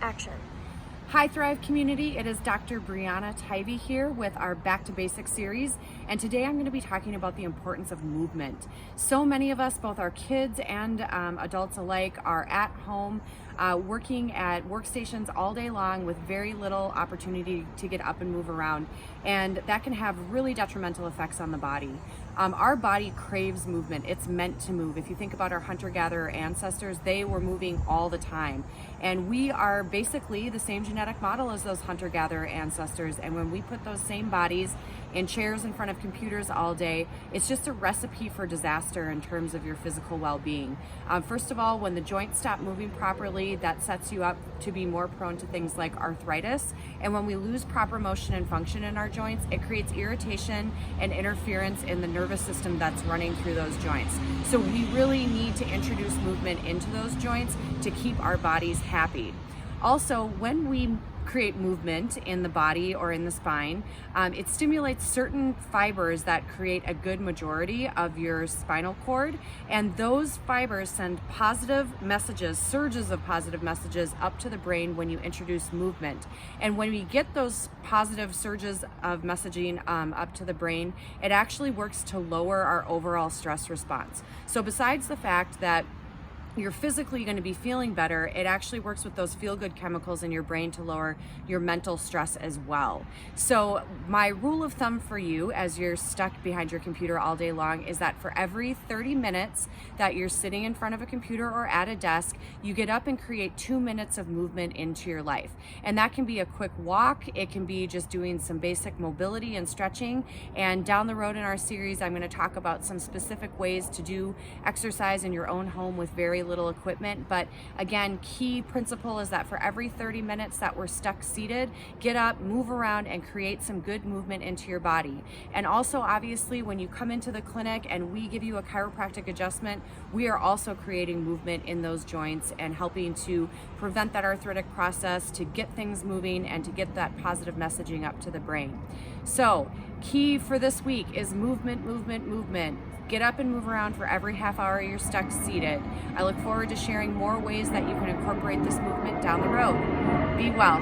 Action. Hi Thrive community, it is Dr. Brianna Tivey here with our Back to Basics series, and today I'm going to be talking about the importance of movement. So many of us, both our kids and adults alike, are at home working at workstations all day long with very little opportunity to get up and move around, and that can have really detrimental effects on the body. Our body craves movement. It's meant to move. If you think about our hunter-gatherer ancestors, they were moving all the time. And we are basically the same genetic model as those hunter-gatherer ancestors. And when we put those same bodies in chairs in front of computers all day, it's just a recipe for disaster in terms of your physical well-being. First of all, when the joints stop moving properly, that sets you up to be more prone to things like arthritis. And when we lose proper motion and function in our joints, it creates irritation and interference in the nervous system that's running through those joints. So we really need to introduce movement into those joints to keep our bodies happy. Also, when we create movement in the body or in the spine, it stimulates certain fibers that create a good majority of your spinal cord, and those fibers send positive messages, surges of positive messages up to the brain when you introduce movement. And when we get those positive surges of messaging up to the brain, it actually works to lower our overall stress response. So besides the fact that you're physically going to be feeling better, it actually works with those feel-good chemicals in your brain to lower your mental stress as well. So my rule of thumb for you as you're stuck behind your computer all day long is that for every 30 minutes that you're sitting in front of a computer or at a desk, you get up and create 2 minutes of movement into your life. And that can be a quick walk, it can be just doing some basic mobility and stretching, and down the road in our series I'm going to talk about some specific ways to do exercise in your own home with very little equipment. But again, key principle is that for every 30 minutes that we're stuck seated, get up, move around, and create some good movement into your body. And also, obviously, when you come into the clinic and we give you a chiropractic adjustment, we are also creating movement in those joints and helping to prevent that arthritic process, to get things moving, and to get that positive messaging up to the brain. So key for this week is movement, movement, movement. Get up and move around for every half hour you're stuck seated. I look forward to sharing more ways that you can incorporate this movement down the road. Be well.